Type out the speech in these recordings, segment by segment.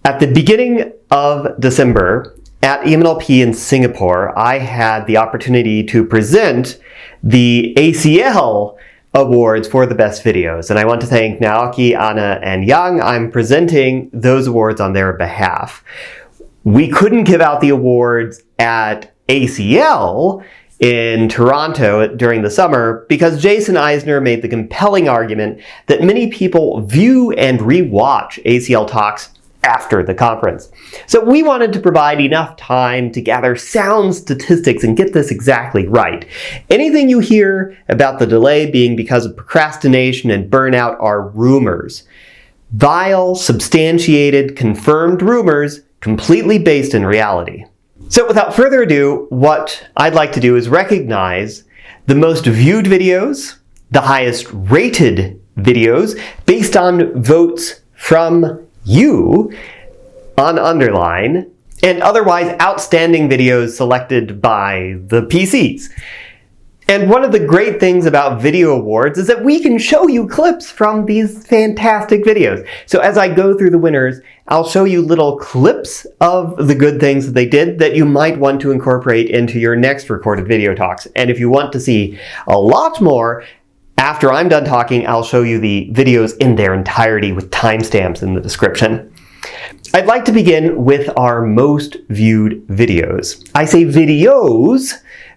At the beginning of December, at EMNLP in Singapore, I had the opportunity to present the ACL awards for the best videos. And I want to thank Naoki, Anna, and Yang. I'm presenting those awards on their behalf. We couldn't give out the awards at ACL in Toronto during the summer because Jason Eisner made the compelling argument that many people view and rewatch ACL talks after the conference. So we wanted to provide enough time to gather sound statistics and get this exactly right. Anything you hear about the delay being because of procrastination and burnout are rumors. Vile, substantiated, confirmed rumors, completely based in reality. So without further ado, what I'd like to do is recognize the most viewed videos, the highest rated videos, based on votes from you on Underline, and otherwise outstanding videos selected by the PCs. And one of the great things about video awards is that we can show you clips from these fantastic videos. So as I go through the winners, I'll show you little clips of the good things that they did that you might want to incorporate into your next recorded video talks. And if you want to see a lot more, after I'm done talking, I'll show you the videos in their entirety with timestamps in the description. I'd like to begin with our most viewed videos. I say videos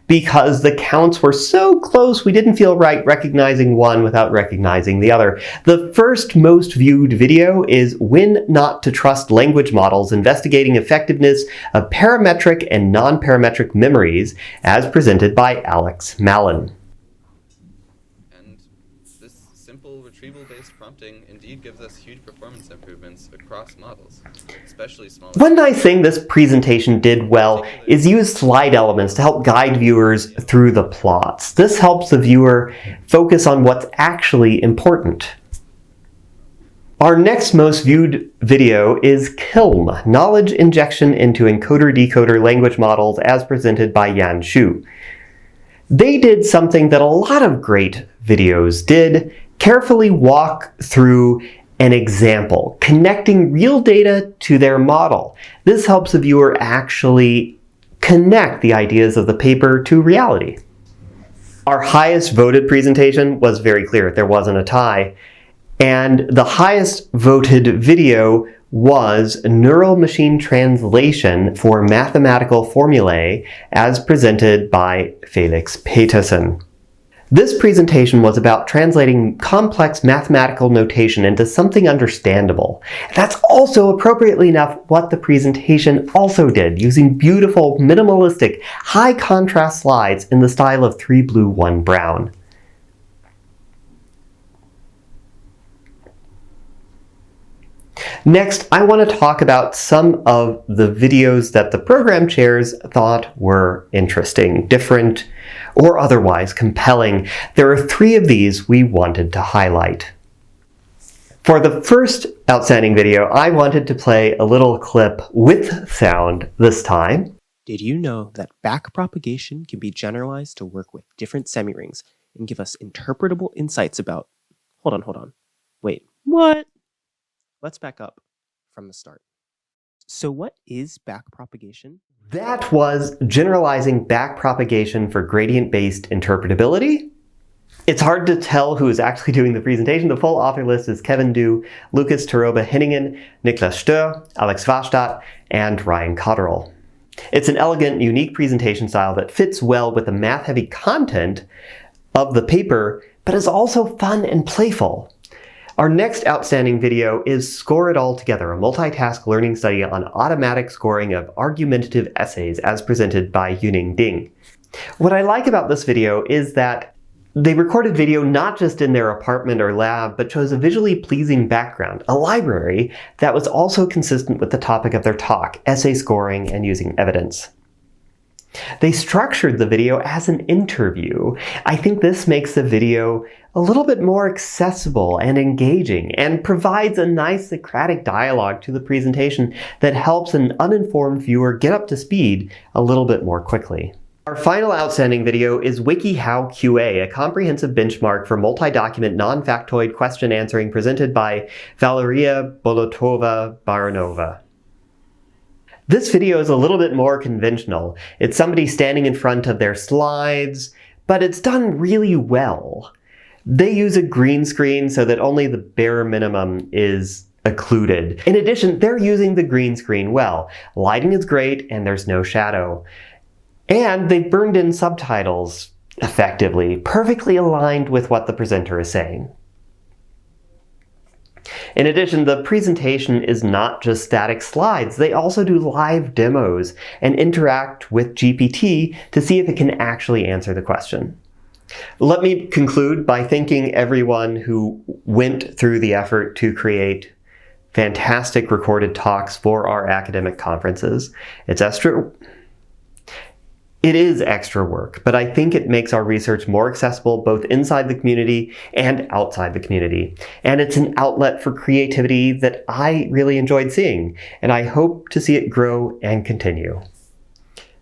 because the counts were so close we didn't feel right recognizing one without recognizing the other. The first most viewed video is When Not to Trust Language Models, Investigating Effectiveness of Parametric and Non-Parametric Memories, as presented by Alex Mallen. And this simple retrieval-based prompting indeed gives us huge performance improvements across models, especially smaller. One nice thing this presentation did well is use slide elements to help guide viewers through the plots. This helps the viewer focus on what's actually important. Our next most viewed video is KILM, Knowledge Injection into Encoder-Decoder Language Models, as presented by Yan Xu. They did something that a lot of great videos did, carefully walk through an example, connecting real data to their model. This helps the viewer actually connect the ideas of the paper to reality. Our highest voted presentation was very clear. There wasn't a tie. And the highest voted video was Neural Machine Translation for Mathematical Formulae, as presented by Felix Petersen. This presentation was about translating complex mathematical notation into something understandable. That's also, appropriately enough, what the presentation also did, using beautiful, minimalistic, high-contrast slides in the style of 3 blue, 1 brown. Next, I want to talk about some of the videos that the program chairs thought were interesting, different, or otherwise compelling. There are 3 of these we wanted to highlight. For the first outstanding video, I wanted to play a little clip with sound this time. Did you know that backpropagation can be generalized to work with different semirings and give us interpretable insights about... Hold on. Wait, what? Let's back up from the start. So what is backpropagation? That was generalizing backpropagation for gradient-based interpretability. It's hard to tell who is actually doing the presentation. The full author list is Kevin Du, Lucas Taroba-Henningen, Niklas Stör, Alex Vastadt, and Ryan Cotterill. It's an elegant, unique presentation style that fits well with the math-heavy content of the paper, but is also fun and playful. Our next outstanding video is Score It All Together, a multitask learning study on automatic scoring of argumentative essays, as presented by Yuning Ding. What I like about this video is that they recorded video not just in their apartment or lab, but chose a visually pleasing background, a library that was also consistent with the topic of their talk, essay scoring and using evidence. They structured the video as an interview. I think this makes the video a little bit more accessible and engaging, and provides a nice Socratic dialogue to the presentation that helps an uninformed viewer get up to speed a little bit more quickly. Our final outstanding video is WikiHow QA, a comprehensive benchmark for multi-document non-factoid question answering, presented by Valeria Bolotova-Baranova. This video is a little bit more conventional. It's somebody standing in front of their slides, but it's done really well. They use a green screen so that only the bare minimum is occluded. In addition, they're using the green screen well. Lighting is great and there's no shadow. And they've burned in subtitles effectively, perfectly aligned with what the presenter is saying. In addition, the presentation is not just static slides. They also do live demos and interact with GPT to see if it can actually answer the question. Let me conclude by thanking everyone who went through the effort to create fantastic recorded talks for our academic conferences. It is extra work, but I think it makes our research more accessible both inside the community and outside the community. And it's an outlet for creativity that I really enjoyed seeing, and I hope to see it grow and continue.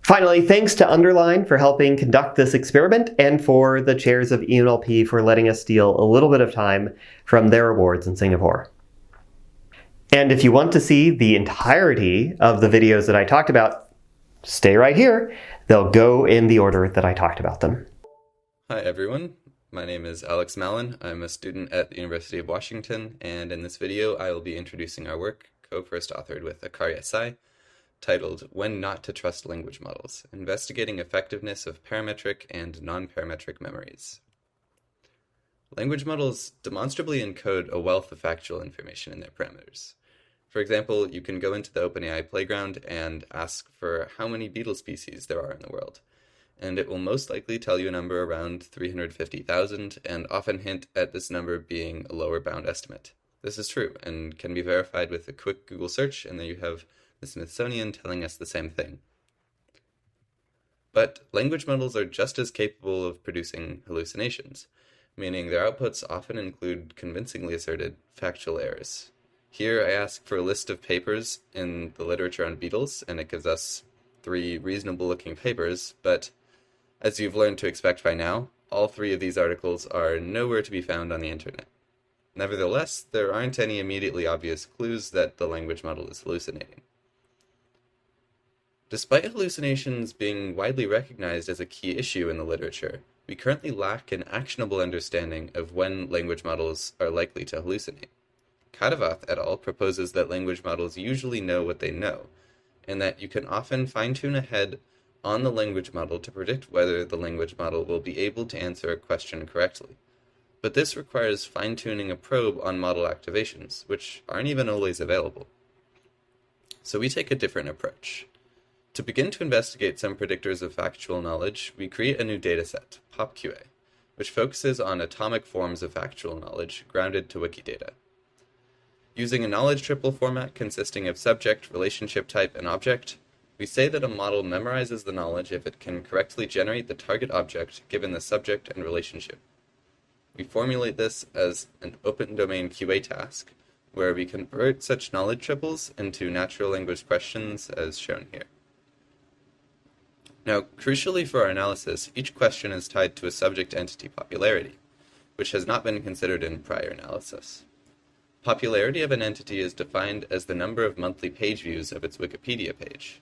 Finally, thanks to Underline for helping conduct this experiment and for the chairs of EMLP for letting us steal a little bit of time from their awards in Singapore. And if you want to see the entirety of the videos that I talked about, stay right here. They'll go in the order that I talked about them. Hi everyone, my name is Alex Mallen. I'm a student at the University of Washington, and in this video I will be introducing our work, co-first authored with Akari Asai, titled When Not to Trust Language Models, Investigating Effectiveness of Parametric and Non-Parametric Memories. Language models demonstrably encode a wealth of factual information in their parameters. For example, you can go into the OpenAI playground and ask for how many beetle species there are in the world, and it will most likely tell you a number around 350,000 and often hint at this number being a lower bound estimate. This is true and can be verified with a quick Google search, and there you have the Smithsonian telling us the same thing. But language models are just as capable of producing hallucinations, meaning their outputs often include convincingly asserted factual errors. Here I ask for a list of papers in the literature on beetles, and it gives us 3 reasonable-looking papers, but as you've learned to expect by now, all 3 of these articles are nowhere to be found on the internet. Nevertheless, there aren't any immediately obvious clues that the language model is hallucinating. Despite hallucinations being widely recognized as a key issue in the literature, we currently lack an actionable understanding of when language models are likely to hallucinate. Kadavath et al. Proposes that language models usually know what they know, and that you can often fine-tune ahead on the language model to predict whether the language model will be able to answer a question correctly. But this requires fine-tuning a probe on model activations, which aren't even always available. So we take a different approach. To begin to investigate some predictors of factual knowledge, we create a new dataset, PopQA, which focuses on atomic forms of factual knowledge grounded to Wikidata. Using a knowledge triple format consisting of subject, relationship type, and object, we say that a model memorizes the knowledge if it can correctly generate the target object given the subject and relationship. We formulate this as an open domain QA task, where we convert such knowledge triples into natural language questions as shown here. Now, crucially for our analysis, each question is tied to a subject entity popularity, which has not been considered in prior analysis. Popularity of an entity is defined as the number of monthly page views of its Wikipedia page.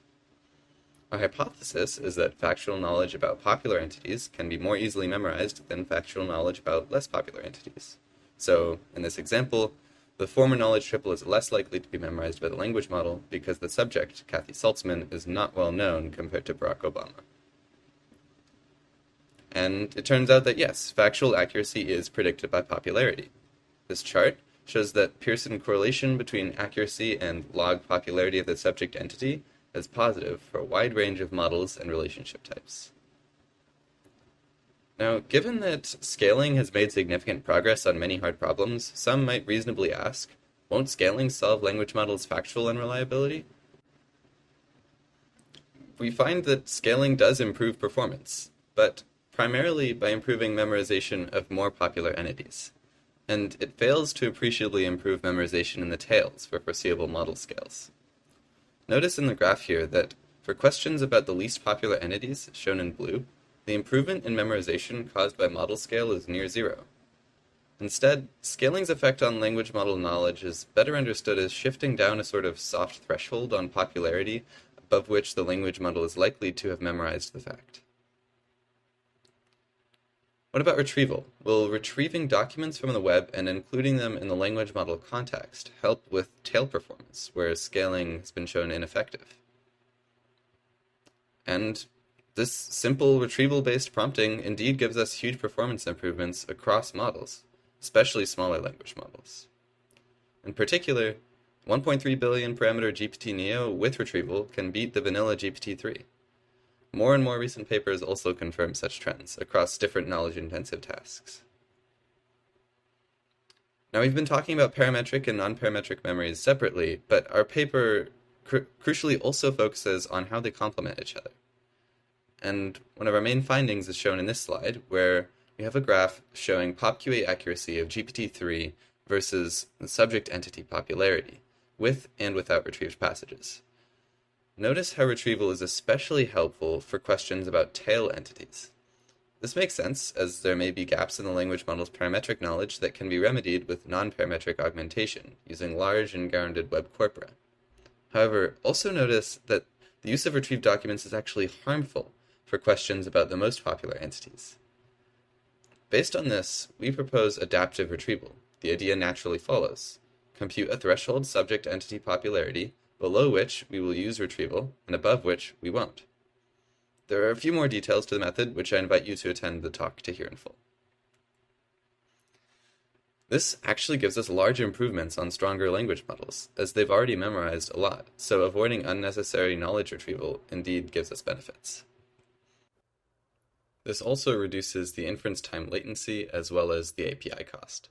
Our hypothesis is that factual knowledge about popular entities can be more easily memorized than factual knowledge about less popular entities. So, in this example, the former knowledge triple is less likely to be memorized by the language model because the subject, Kathy Saltzman, is not well known compared to Barack Obama. And it turns out that yes, factual accuracy is predicted by popularity. This chart shows that Pearson correlation between accuracy and log popularity of the subject entity is positive for a wide range of models and relationship types. Now, given that scaling has made significant progress on many hard problems, some might reasonably ask, won't scaling solve language models' factual unreliability? We find that scaling does improve performance, but primarily by improving memorization of more popular entities. And it fails to appreciably improve memorization in the tails for foreseeable model scales. Notice in the graph here that for questions about the least popular entities, shown in blue, the improvement in memorization caused by model scale is near 0. Instead, scaling's effect on language model knowledge is better understood as shifting down a sort of soft threshold on popularity above which the language model is likely to have memorized the fact. What about retrieval? Will retrieving documents from the web and including them in the language model context help with tail performance, where scaling has been shown ineffective? And this simple retrieval-based prompting indeed gives us huge performance improvements across models, especially smaller language models. In particular, 1.3 billion parameter GPT-Neo with retrieval can beat the vanilla GPT-3. More and more recent papers also confirm such trends across different knowledge-intensive tasks. Now, we've been talking about parametric and non-parametric memories separately, but our paper crucially also focuses on how they complement each other. And one of our main findings is shown in this slide, where we have a graph showing PopQA accuracy of GPT-3 versus the subject entity popularity, with and without retrieved passages. Notice how retrieval is especially helpful for questions about tail entities. This makes sense, as there may be gaps in the language model's parametric knowledge that can be remedied with non-parametric augmentation, using large and grounded web corpora. However, also notice that the use of retrieved documents is actually harmful for questions about the most popular entities. Based on this, we propose adaptive retrieval. The idea naturally follows. Compute a threshold subject entity popularity, below which we will use retrieval, and above which we won't. There are a few more details to the method, which I invite you to attend the talk to hear in full. This actually gives us large improvements on stronger language models, as they've already memorized a lot, so avoiding unnecessary knowledge retrieval indeed gives us benefits. This also reduces the inference time latency as well as the API cost.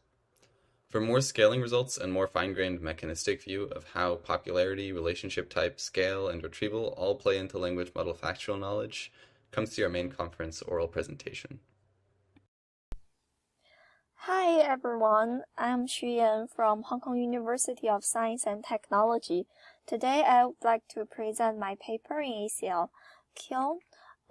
For more scaling results and more fine-grained mechanistic view of how popularity, relationship type, scale, and retrieval all play into language model factual knowledge, come see our main conference oral presentation. Hi everyone, I'm Xuyan from Hong Kong University of Science and Technology. Today I would like to present my paper in ACL, KILM,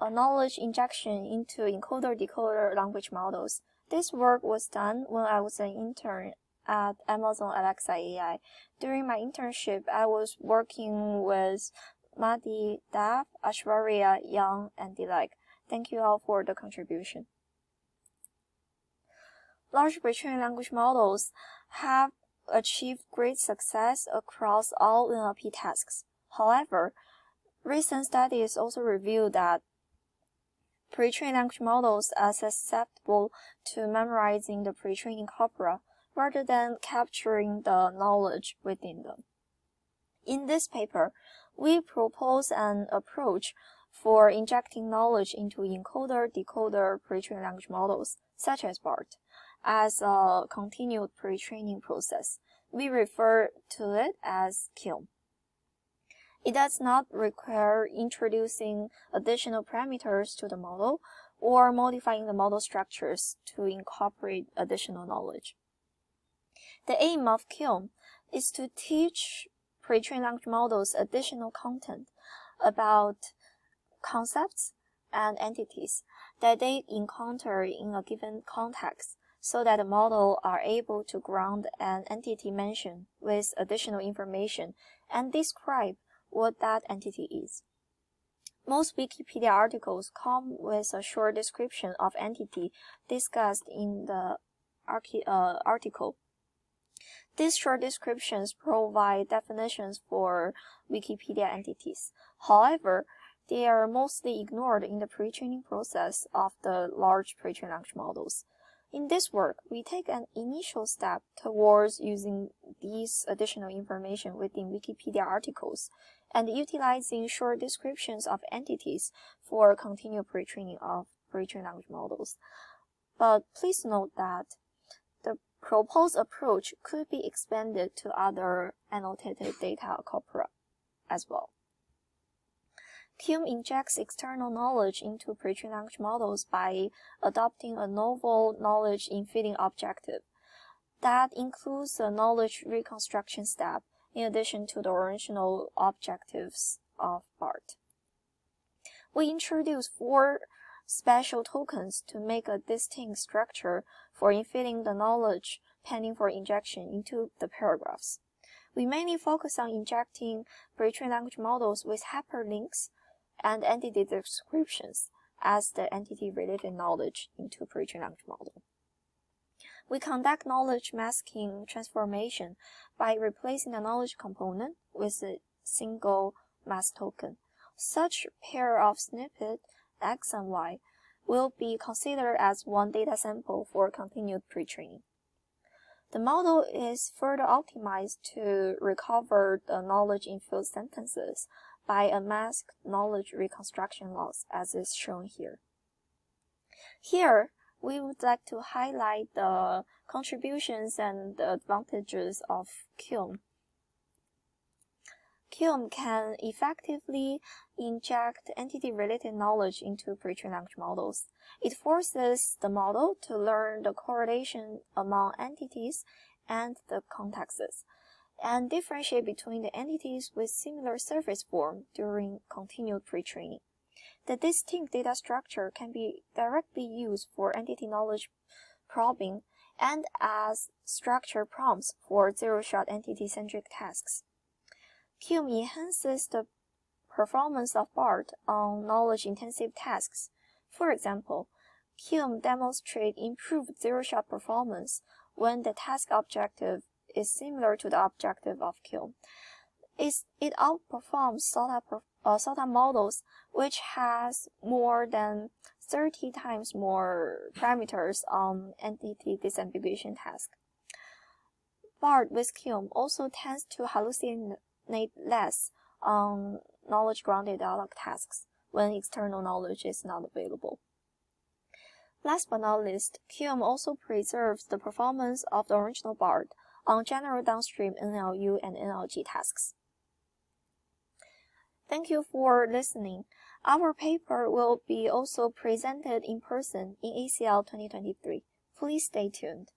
a knowledge injection into encoder-decoder language models. This work was done when I was an intern at Amazon Alexa AI. During my internship, I was working with Mahdi, Dev, Aishwarya, Zhong, and Dilek. Thank you all for the contribution. Large pre-trained language models have achieved great success across all NLP tasks. However, recent studies also reveal that pre-trained language models are susceptible to memorizing the pre-training corpora rather than capturing the knowledge within them. In this paper, we propose an approach for injecting knowledge into encoder-decoder pre-trained language models, such as BART, as a continued pre-training process. We refer to it as KILM. It does not require introducing additional parameters to the model or modifying the model structures to incorporate additional knowledge. The aim of KILM is to teach pre-trained language models additional content about concepts and entities that they encounter in a given context, so that the model are able to ground an entity mention with additional information and describe what that entity is. Most Wikipedia articles come with a short description of entity discussed in the article. These short descriptions provide definitions for Wikipedia entities. However, they are mostly ignored in the pre-training process of the large pre-trained language models. In this work, we take an initial step towards using these additional information within Wikipedia articles and utilizing short descriptions of entities for continued pre-training of pre-trained language models. But please note that the proposed approach could be expanded to other annotated data corpora as well. KILM injects external knowledge into pre-trained language models by adopting a novel knowledge infeeding objective that includes a knowledge reconstruction step in addition to the original objectives of BART. We introduce 4 special tokens to make a distinct structure for infeeding the knowledge pending for injection into the paragraphs. We mainly focus on injecting pre-trained language models with hyperlinks and entity descriptions as the entity-related knowledge into pre-trained language model. We conduct knowledge masking transformation by replacing the knowledge component with a single mask token. Such pair of snippet X and Y will be considered as one data sample for continued pre-training. The model is further optimized to recover the knowledge in filled sentences by a masked knowledge reconstruction loss, as is shown here. Here, we would like to highlight the contributions and the advantages of KILM. KILM can effectively inject entity-related knowledge into pre-trained language models. It forces the model to learn the correlation among entities and the contexts, and differentiate between the entities with similar surface form during continued pre-training. The distinct data structure can be directly used for entity knowledge probing and as structure prompts for zero-shot entity-centric tasks. KILM enhances the performance of BART on knowledge-intensive tasks. For example, KILM demonstrates improved zero-shot performance when the task objective is similar to the objective of KILM. It outperforms SOTA models, which has more than 30 times more parameters on entity disambiguation task. BART with KILM also tends to hallucinate less on knowledge-grounded dialog tasks when external knowledge is not available. Last but not least, KILM also preserves the performance of the original BART on general downstream NLU and NLG tasks. Thank you for listening. Our paper will be also presented in person in ACL 2023. Please stay tuned.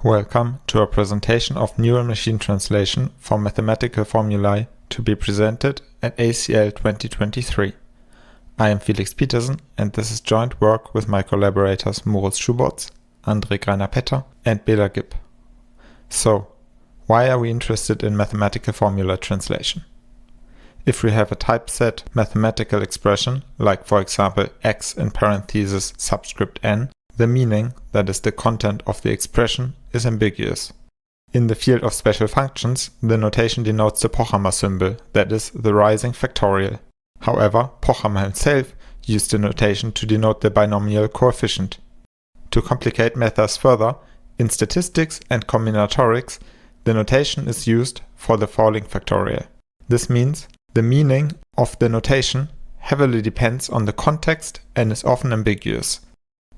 Welcome to a presentation of Neural Machine Translation for Mathematical Formulae to be presented at ACL 2023. I am Felix Petersen, and this is joint work with my collaborators Moritz Schubotz, André Greiner-Petter, and Bela Gipp. So, why are we interested in mathematical formula translation? If we have a typeset mathematical expression, like for example x in parentheses subscript n, the meaning, that is the content of the expression, is ambiguous. In the field of special functions, the notation denotes the Pochhammer symbol, that is the rising factorial. However, Pochhammer himself used the notation to denote the binomial coefficient. To complicate matters further, in statistics and combinatorics, the notation is used for the falling factorial. This means the meaning of the notation heavily depends on the context and is often ambiguous.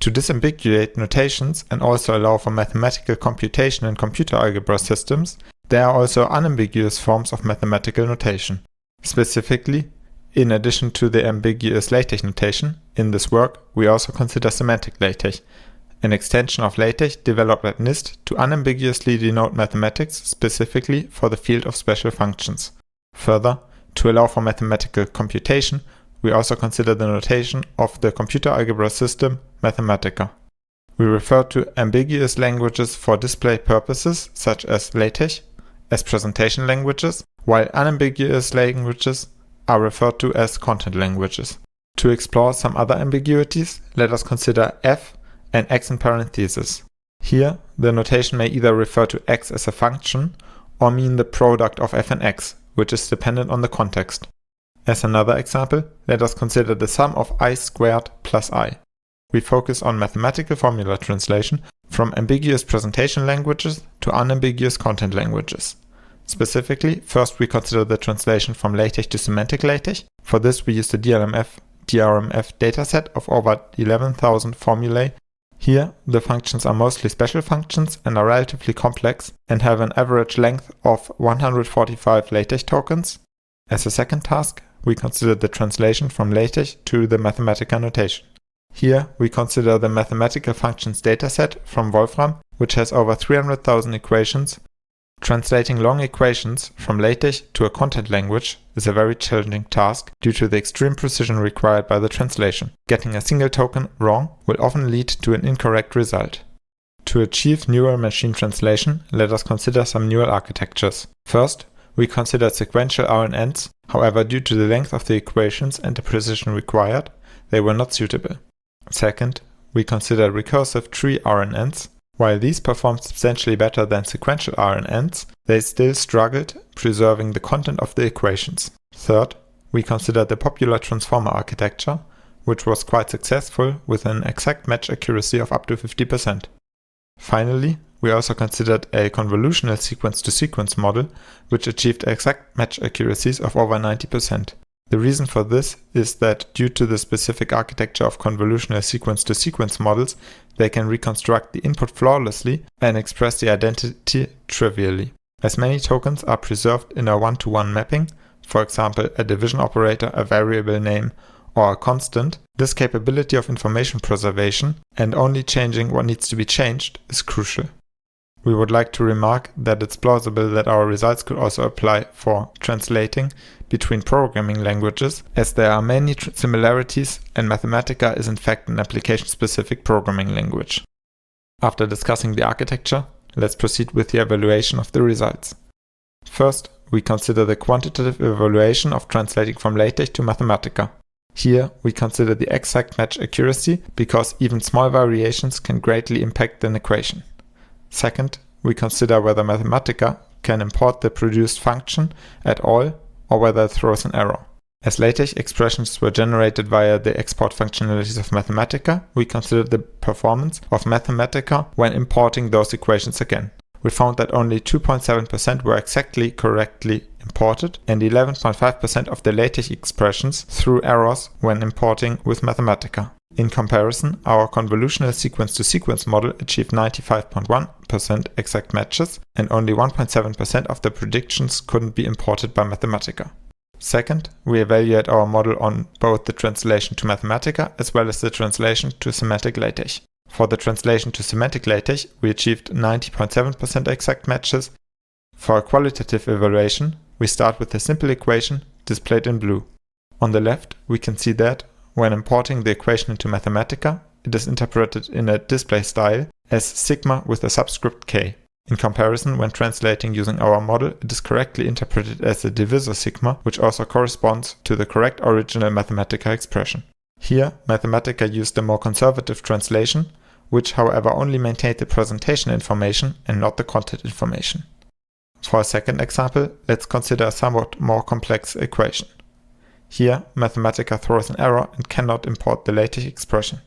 To disambiguate notations and also allow for mathematical computation in computer algebra systems, there are also unambiguous forms of mathematical notation. Specifically, in addition to the ambiguous LaTeX notation, in this work we also consider semantic LaTeX, an extension of LaTeX developed at NIST to unambiguously denote mathematics specifically for the field of special functions. Further, to allow for mathematical computation, we also consider the notation of the computer algebra system Mathematica. We refer to ambiguous languages for display purposes, such as LaTeX, as presentation languages, while unambiguous languages are referred to as content languages. To explore some other ambiguities, let us consider f and x in parentheses. Here, the notation may either refer to x as a function or mean the product of f and x, which is dependent on the context. As another example, let us consider the sum of I squared plus I. We focus on mathematical formula translation from ambiguous presentation languages to unambiguous content languages. Specifically, first we consider the translation from LaTeX to semantic LaTeX. For this we use the DRMF dataset of over 11,000 formulae. Here, the functions are mostly special functions and are relatively complex and have an average length of 145 LaTeX tokens. As a second task, we consider the translation from LaTeX to the Mathematica notation. Here, we consider the mathematical functions dataset from Wolfram, which has over 300,000 equations. Translating long equations from LaTeX to a content language is a very challenging task due to the extreme precision required by the translation. Getting a single token wrong will often lead to an incorrect result. To achieve neural machine translation, let us consider some neural architectures. First, we consider sequential RNNs, however, due to the length of the equations and the precision required, they were not suitable. Second, we consider recursive tree RNNs. While these performed substantially better than sequential RNNs, they still struggled preserving the content of the equations. Third, we consider the popular transformer architecture, which was quite successful with an exact match accuracy of up to 50%. Finally, we also considered a convolutional sequence-to-sequence model, which achieved exact match accuracies of over 90%. The reason for this is that due to the specific architecture of convolutional sequence-to-sequence models, they can reconstruct the input flawlessly and express the identity trivially. As many tokens are preserved in a one-to-one mapping, for example a division operator, a variable name, or a constant, this capability of information preservation and only changing what needs to be changed is crucial. We would like to remark that it's plausible that our results could also apply for translating between programming languages, as there are many similarities and Mathematica is in fact an application-specific programming language. After discussing the architecture, let's proceed with the evaluation of the results. First, we consider the quantitative evaluation of translating from LaTeX to Mathematica. Here, we consider the exact match accuracy because even small variations can greatly impact an equation. Second, we consider whether Mathematica can import the produced function at all or whether it throws an error. As LaTeX expressions were generated via the export functionalities of Mathematica, we consider the performance of Mathematica when importing those equations again. We found that only 2.7% were exactly correctly imported and 11.5% of the LaTeX expressions threw errors when importing with Mathematica. In comparison, our convolutional sequence-to-sequence model achieved 95.1% exact matches and only 1.7% of the predictions couldn't be imported by Mathematica. Second, we evaluate our model on both the translation to Mathematica as well as the translation to semantic LaTeX. For the translation to semantic LaTeX, we achieved 90.7% exact matches. For a qualitative evaluation, we start with a simple equation displayed in blue. On the left, we can see that when importing the equation into Mathematica, it is interpreted in a display style as sigma with a subscript k. In comparison, when translating using our model, it is correctly interpreted as a divisor sigma, which also corresponds to the correct original Mathematica expression. Here, Mathematica used a more conservative translation, which however only maintained the presentation information and not the content information. For a second example, let's consider a somewhat more complex equation. Here, Mathematica throws an error and cannot import the LaTeX expression.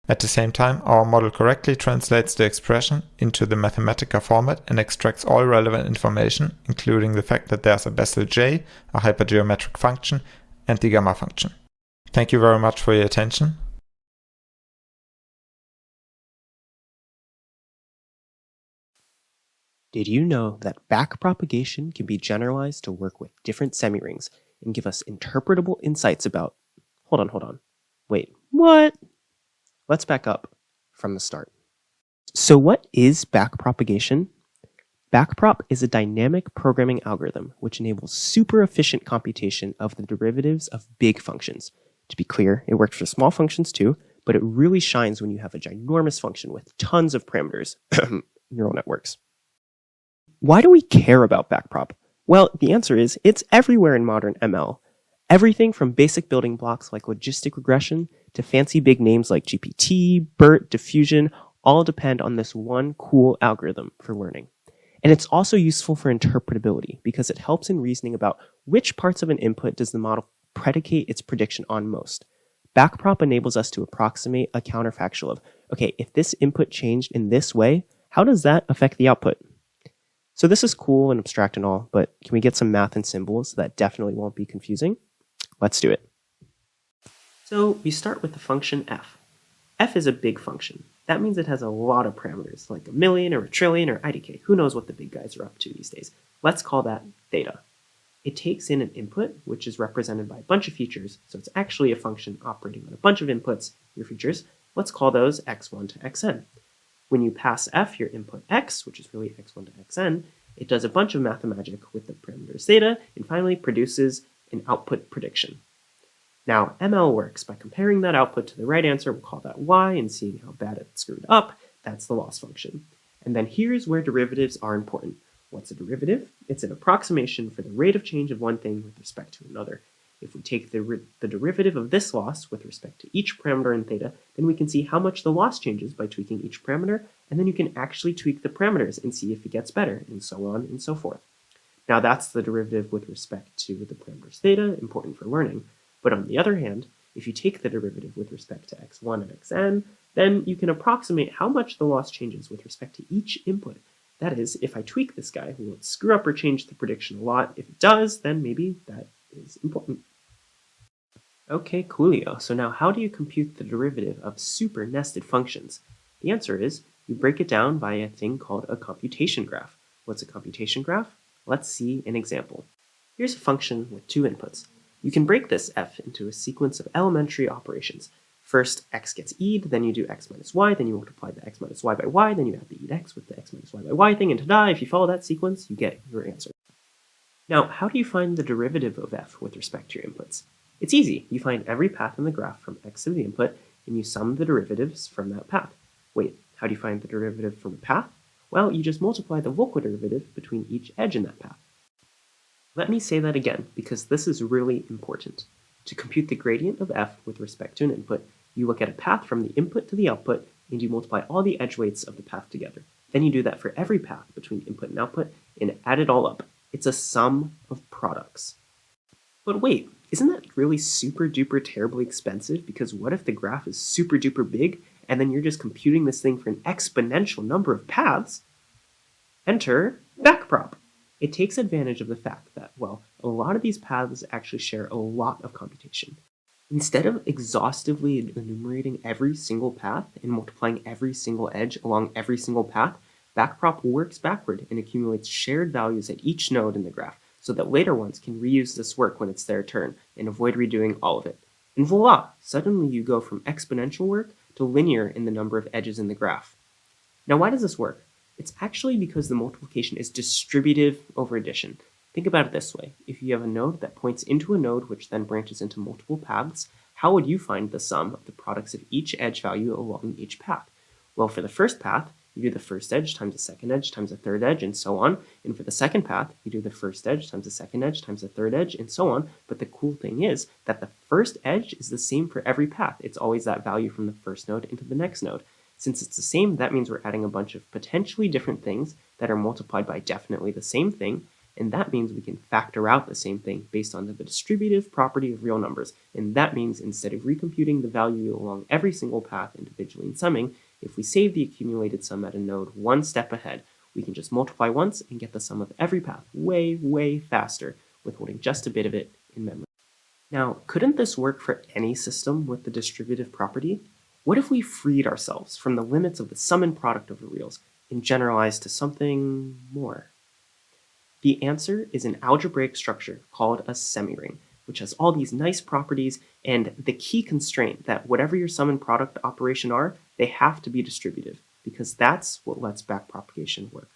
At the same time, our model correctly translates the expression into the Mathematica format and extracts all relevant information, including the fact that there's a Bessel J, a hypergeometric function, and the gamma function. Thank you very much for your attention. Did you know that backpropagation can be generalized to work with different semirings and give us interpretable insights about... Hold on. Wait, what? Let's back up from the start. So what is backpropagation? Backprop is a dynamic programming algorithm which enables super efficient computation of the derivatives of big functions. To be clear, it works for small functions too, but it really shines when you have a ginormous function with tons of parameters, neural networks. Why do we care about backprop? Well, the answer is it's everywhere in modern ML. Everything from basic building blocks like logistic regression to fancy big names like GPT, BERT, diffusion, all depend on this one cool algorithm for learning. And it's also useful for interpretability because it helps in reasoning about which parts of an input does the model predicate its prediction on most. Backprop enables us to approximate a counterfactual of, okay, if this input changed in this way, how does that affect the output? So this is cool and abstract and all, but can we get some math and symbols that definitely won't be confusing? Let's do it. So we start with the function f. F is a big function. That means it has a lot of parameters, like a million or a trillion or IDK. Who knows what the big guys are up to these days? Let's call that theta. It takes in an input, which is represented by a bunch of features, so it's actually a function operating on a bunch of inputs, your features. Let's call those x1 to xn. When you pass f your input x, which is really x1 to xn, it does a bunch of math magic with the parameters theta, and finally produces an output prediction. Now, ML works by comparing that output to the right answer, we'll call that y, and seeing how bad it screwed up, That's the loss function. And then here's where derivatives are important. What's a derivative? It's an approximation for the rate of change of one thing with respect to another. If we take the derivative of this loss with respect to each parameter in theta, then we can see how much the loss changes by tweaking each parameter, and then you can actually tweak the parameters and see if it gets better, and so on and so forth. Now that's the derivative with respect to the parameters theta, important for learning. But on the other hand, if you take the derivative with respect to x1 and xn, then you can approximate how much the loss changes with respect to each input. That is, if I tweak this guy, will it screw up or change the prediction a lot? If it does, then maybe that is important. Okay, coolio. So now how do you compute the derivative of super nested functions? The answer is you break it down by a thing called a computation graph. What's a computation graph? Let's see an example. Here's a function with two inputs. You can break this f into a sequence of elementary operations. First, x gets e'd, then you do x minus y, then you multiply the x minus y by y, then you add the e'd x with the x minus y by y thing, and ta-da, if you follow that sequence, you get your answer. Now, how do you find the derivative of f with respect to your inputs? It's easy. You find every path in the graph from x to the input, and you sum the derivatives from that path. Wait, how do you find the derivative from a path? Well, you just multiply the local derivative between each edge in that path. Let me say that again, because this is really important. To compute the gradient of f with respect to an input, you look at a path from the input to the output, and you multiply all the edge weights of the path together. Then you do that for every path between input and output, and add it all up. It's a sum of products. But wait, isn't that really super duper terribly expensive? Because what if the graph is super duper big, and then you're just computing this thing for an exponential number of paths? Enter backprop. It takes advantage of the fact that, well, a lot of these paths actually share a lot of computation. Instead of exhaustively enumerating every single path and multiplying every single edge along every single path, backprop works backward and accumulates shared values at each node in the graph so that later ones can reuse this work when it's their turn and avoid redoing all of it. And voila! Suddenly you go from exponential work to linear in the number of edges in the graph. Now why does this work? It's actually because the multiplication is distributive over addition. Think about it this way. If you have a node that points into a node which then branches into multiple paths, how would you find the sum of the products of each edge value along each path? Well, for the first path, you do the first edge times the second edge times the third edge and so on. And for the second path, you do the first edge times the second edge times the third edge and so on. But the cool thing is that the first edge is the same for every path. It's always that value from the first node into the next node. Since it's the same, that means we're adding a bunch of potentially different things that are multiplied by definitely the same thing. And that means we can factor out the same thing based on the distributive property of real numbers. And that means instead of recomputing the value along every single path individually and summing, if we save the accumulated sum at a node one step ahead, we can just multiply once and get the sum of every path way, way faster, withholding just a bit of it in memory. Now, couldn't this work for any system with the distributive property? What if we freed ourselves from the limits of the sum and product over reals and generalized to something more? The answer is an algebraic structure called a semiring, which has all these nice properties and the key constraint that whatever your sum and product operation are, they have to be distributive, because that's what lets backpropagation work.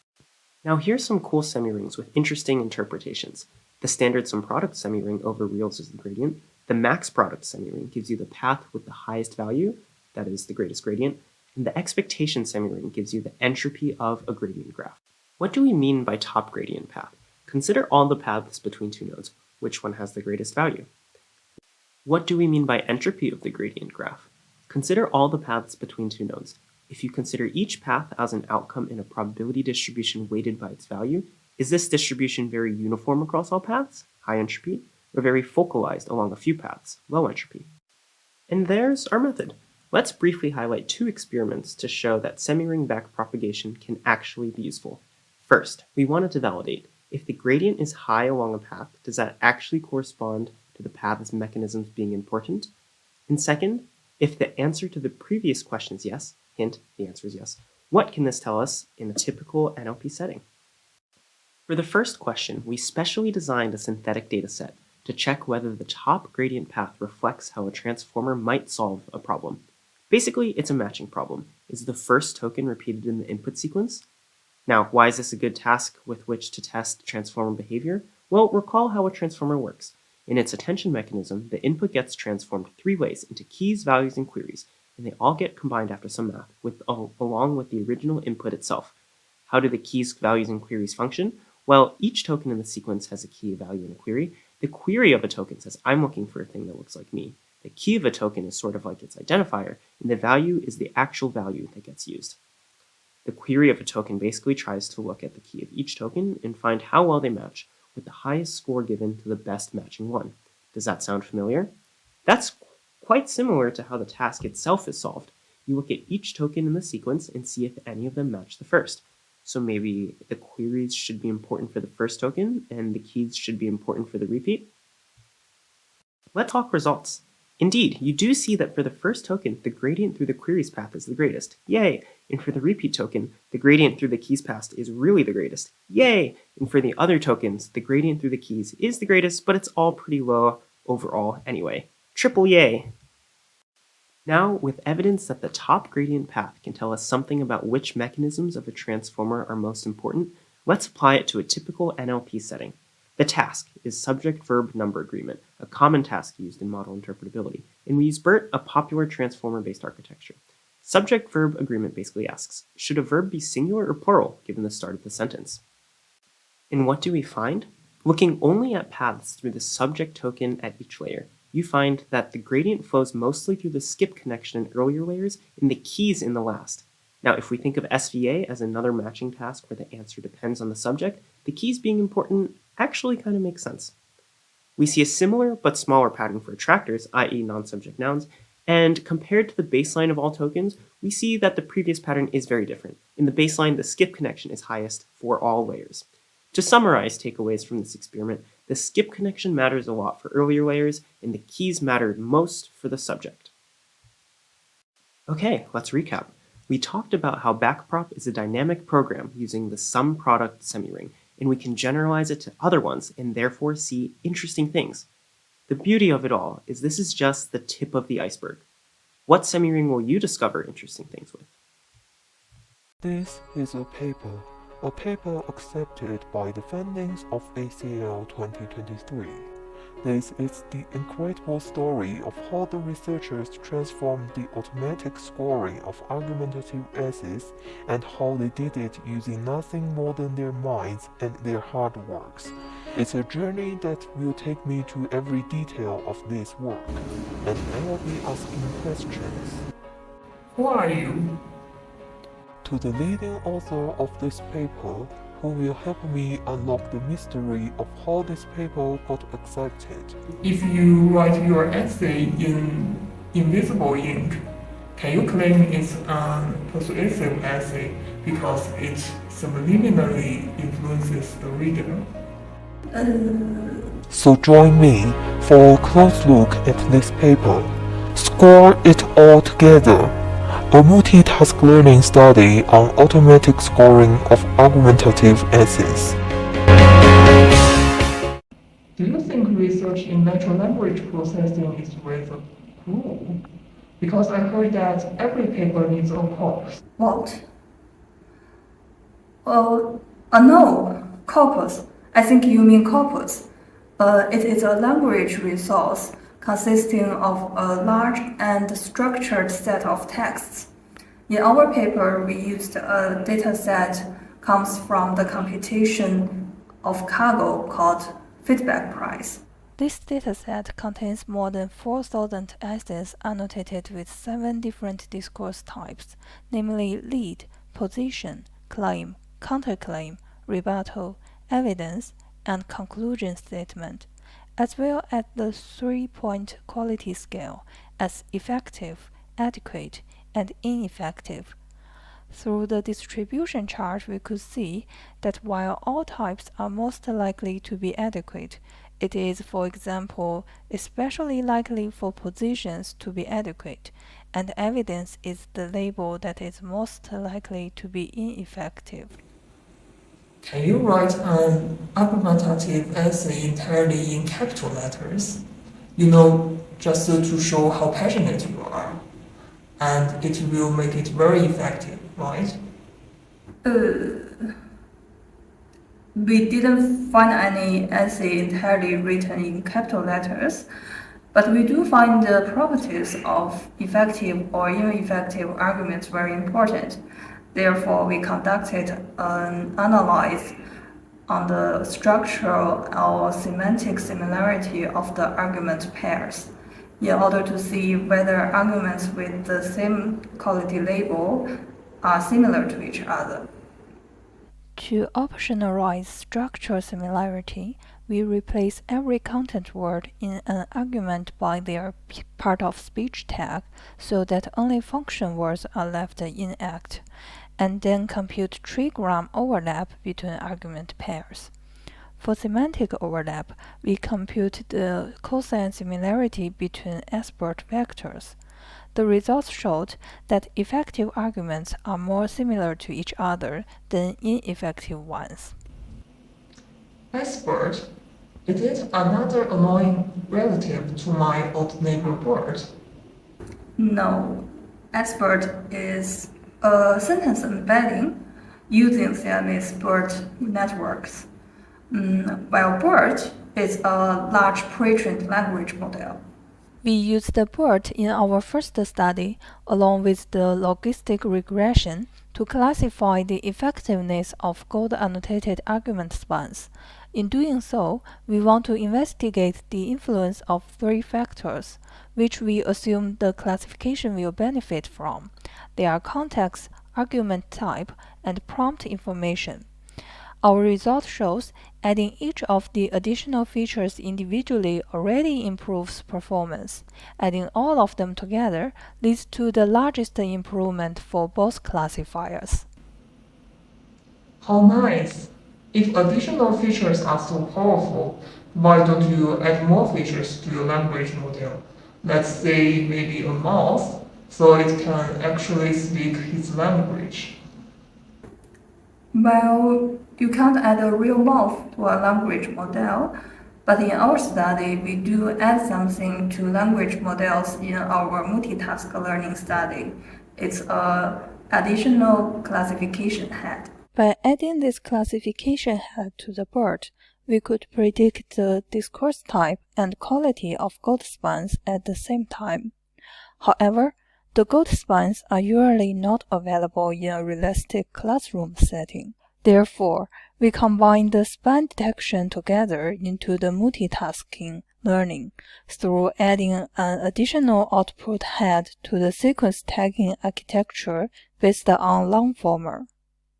Now here's some cool semirings with interesting interpretations. The standard sum product semiring over reals is the gradient. The max product semiring gives you the path with the highest value, that is the greatest gradient, and the expectation semiring gives you the entropy of a gradient graph. What do we mean by top gradient path? Consider all the paths between two nodes. Which one has the greatest value? What do we mean by entropy of the gradient graph? Consider all the paths between two nodes. If you consider each path as an outcome in a probability distribution weighted by its value, is this distribution very uniform across all paths, high entropy, or very focalized along a few paths, low entropy? And there's our method. Let's briefly highlight two experiments to show that semiring backpropagation can actually be useful. First, we wanted to validate if the gradient is high along a path, does that actually correspond to the path's mechanisms being important? And second, if the answer to the previous question is yes, hint, the answer is yes, what can this tell us in a typical NLP setting? For the first question, we specially designed a synthetic dataset to check whether the top gradient path reflects how a transformer might solve a problem. Basically, it's a matching problem. Is the first token repeated in the input sequence? Now, why is this a good task with which to test transformer behavior? Well, recall how a transformer works. In its attention mechanism, the input gets transformed three ways into keys, values, and queries. and they all get combined after some math along with the original input itself. How do the keys, values, and queries function? Well, each token in the sequence has a key, a value, and a query. The query of a token says, I'm looking for a thing that looks like me. The key of a token is sort of like its identifier, and the value is the actual value that gets used. The query of a token basically tries to look at the key of each token and find how well they match, with the highest score given to the best matching one. Does that sound familiar? That's quite similar to how the task itself is solved. You look at each token in the sequence and see if any of them match the first. So maybe the queries should be important for the first token, and the keys should be important for the repeat. Let's talk results. Indeed, you do see that for the first token, the gradient through the queries path is the greatest. Yay! And for the repeat token, the gradient through the keys path is really the greatest. Yay! And for the other tokens, the gradient through the keys is the greatest, but it's all pretty low overall anyway. Triple yay! Now, with evidence that the top gradient path can tell us something about which mechanisms of a transformer are most important, let's apply it to a typical NLP setting. The task is subject-verb-number agreement, a common task used in model interpretability, and we use BERT, a popular transformer-based architecture. Subject-verb agreement basically asks, should a verb be singular or plural given the start of the sentence? And what do we find? Looking only at paths through the subject token at each layer, you find that the gradient flows mostly through the skip connection in earlier layers and the keys in the last. Now, if we think of SVA as another matching task where the answer depends on the subject, the keys being important actually kind of makes sense. We see a similar but smaller pattern for attractors, i.e. non-subject nouns, and compared to the baseline of all tokens, we see that the previous pattern is very different. In the baseline, the skip connection is highest for all layers. To summarize takeaways from this experiment, the skip connection matters a lot for earlier layers, and the keys matter most for the subject. Okay, let's recap. We talked about how Backprop is a dynamic program using the sum product semiring, and we can generalize it to other ones and therefore see interesting things. The beauty of it all is this is just the tip of the iceberg. What semiring will you discover interesting things with? This is a paper accepted by the findings of ACL 2023. This is the incredible story of how the researchers transformed the automatic scoring of argumentative essays and how they did it using nothing more than their minds and their hard works. It's a journey that will take me to every detail of this work, and I will be asking questions. Who are you? To the leading author of this paper, who will help me unlock the mystery of how this paper got accepted. If you write your essay in invisible ink, can you claim it's a persuasive essay because it subliminally influences the reader? So join me for a close look at this paper. Score it all together. A multitask learning study on automatic scoring of argumentative essays. Do you think research in natural language processing is rather cool? Because I heard that every paper needs a corpus. What? No, corpus. I think you mean corpus. It is a language resource consisting of a large and structured set of texts. In our paper, we used a dataset comes from the computation of cargo called feedback price. This dataset contains more than 4,000 essays annotated with 7 different discourse types, namely lead, position, claim, counterclaim, rebuttal, evidence, and conclusion statement, as well as the 3-point quality scale as effective, adequate, and ineffective. Through the distribution chart, we could see that while all types are most likely to be adequate, it is, for example, especially likely for positions to be adequate, and evidence is the label that is most likely to be ineffective. Can you write an argumentative essay entirely in capital letters? Just to show how passionate you are. And it will make it very effective, right? We didn't find any essay entirely written in capital letters. But we do find the properties of effective or ineffective arguments very important. Therefore, we conducted an analysis on the structural or semantic similarity of the argument pairs in order to see whether arguments with the same quality label are similar to each other. To optionalize structural similarity, we replace every content word in an argument by their part of speech tag so that only function words are left inact, and then compute trigram overlap between argument pairs. For semantic overlap, we compute the cosine similarity between expert vectors. The results showed that effective arguments are more similar to each other than ineffective ones. Expert, is it another annoying relative to my old neighbor bird? No, expert is a sentence embedding using CMS BERT networks, while BERT is a large pre-trained language model. We used the BERT in our first study, along with the logistic regression, to classify the effectiveness of gold-annotated argument spans. In doing so, we want to investigate the influence of three factors, which we assume the classification will benefit from. They are context, argument type, and prompt information. Our result shows adding each of the additional features individually already improves performance. Adding all of them together leads to the largest improvement for both classifiers. How nice! If additional features are so powerful, why don't you add more features to your language model? Let's say maybe a mouse, so it can actually speak his language. Well, you can't add a real mouth to a language model, but in our study, we do add something to language models in our multitask learning study. It's an additional classification head. By adding this classification head to the BERT, we could predict the discourse type and quality of gold spans at the same time. However, the gold spans are usually not available in a realistic classroom setting. Therefore, we combine the span detection together into the multitasking learning through adding an additional output head to the sequence tagging architecture based on long-former.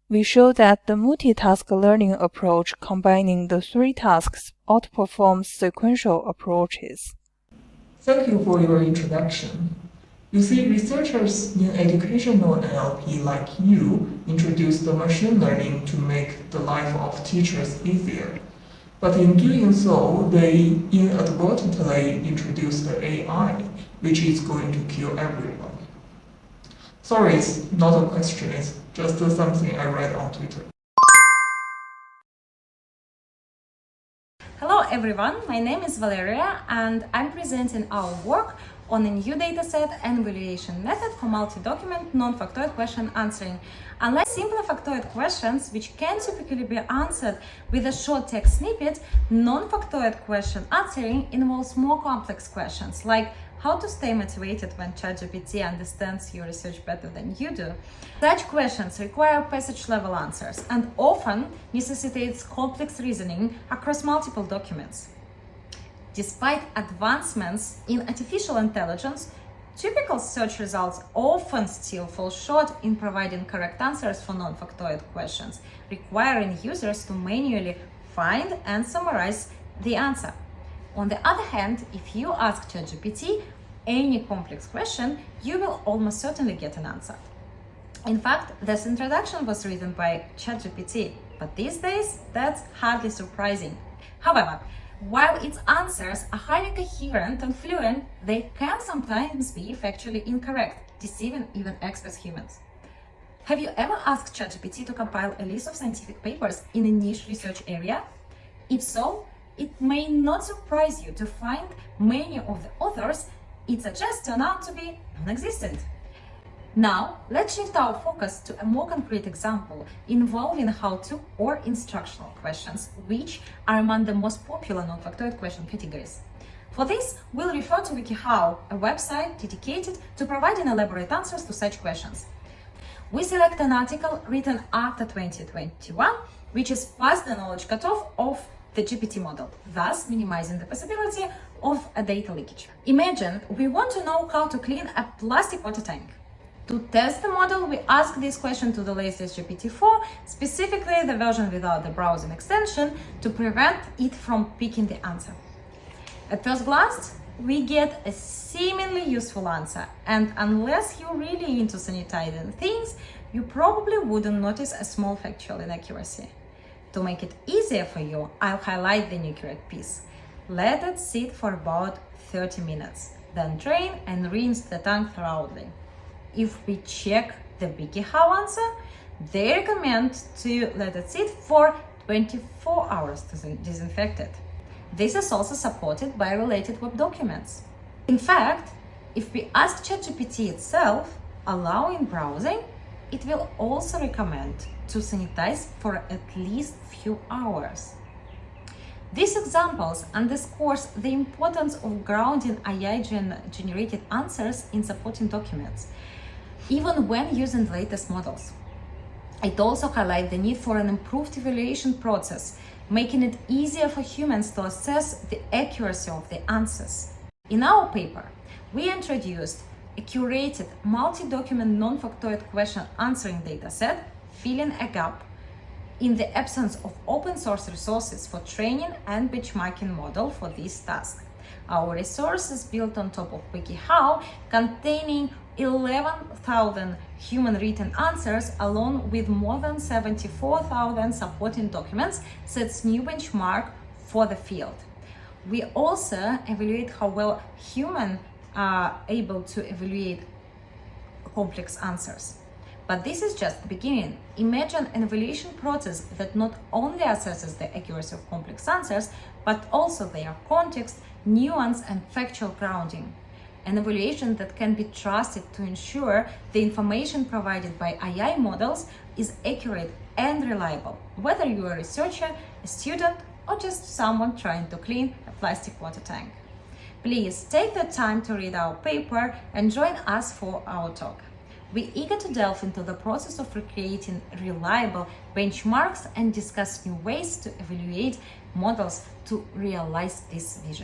We show that the multitask learning approach combining the three tasks outperforms sequential approaches. Thank you for your introduction. You see, researchers in educational NLP like you introduce the machine learning to make the life of teachers easier. But in doing so, they inadvertently introduce the AI, which is going to kill everyone. Sorry, it's not a question, it's just something I read on Twitter. Hello everyone, my name is Valeria and I'm presenting our work on a new dataset and evaluation method for multi-document non-factoid question answering. Unlike simple factoid questions, which can typically be answered with a short text snippet, non-factoid question answering involves more complex questions, like how to stay motivated when ChatGPT understands your research better than you do. Such questions require passage-level answers and often necessitates complex reasoning across multiple documents. Despite advancements in artificial intelligence, typical search results often still fall short in providing correct answers for non-factoid questions, requiring users to manually find and summarize the answer. On the other hand, if you ask ChatGPT any complex question, you will almost certainly get an answer. In fact, this introduction was written by ChatGPT, but these days that's hardly surprising. However, while its answers are highly coherent and fluent, they can sometimes be factually incorrect, deceiving even expert humans. Have you ever asked ChatGPT to compile a list of scientific papers in a niche research area? If so, it may not surprise you to find many of the authors it suggests turn out to be non-existent. Now, let's shift our focus to a more concrete example involving how-to or instructional questions, which are among the most popular non-factoid question categories. For this, we'll refer to WikiHow, a website dedicated to providing elaborate answers to such questions. We select an article written after 2021, which is past the knowledge cutoff of the GPT model, thus minimizing the possibility of a data leakage. Imagine we want to know how to clean a plastic water tank. To test the model, we ask this question to the latest GPT-4, specifically the version without the browsing extension, to prevent it from picking the answer. At first glance, we get a seemingly useful answer, and unless you're really into sanitizing things, you probably wouldn't notice a small factual inaccuracy. To make it easier for you, I'll highlight the incorrect piece. Let it sit for about 30 minutes, then drain and rinse the tank thoroughly. If we check the WikiHow answer, they recommend to let it sit for 24 hours to disinfect it. This is also supported by related web documents. In fact, if we ask ChatGPT itself, allowing browsing, it will also recommend to sanitize for at least few hours. These examples underscores the importance of grounding AI-generated answers in supporting documents, even when using the latest models. It also highlights the need for an improved evaluation process, making it easier for humans to assess the accuracy of the answers. In our paper, we introduced a curated multi-document non-factoid question answering dataset, filling a gap in the absence of open source resources for training and benchmarking model for this task. Our resource is built on top of WikiHow, containing 11,000 human written answers along with more than 74,000 supporting documents, sets new benchmark for the field. We also evaluate how well humans are able to evaluate complex answers. But this is just the beginning. Imagine an evaluation process that not only assesses the accuracy of complex answers, but also their context, nuance, and factual grounding. An evaluation that can be trusted to ensure the information provided by AI models is accurate and reliable, whether you are a researcher, a student, or just someone trying to clean a plastic water tank. Please take the time to read our paper and join us for our talk. We're eager to delve into the process of recreating reliable benchmarks and discuss new ways to evaluate models to realize this vision.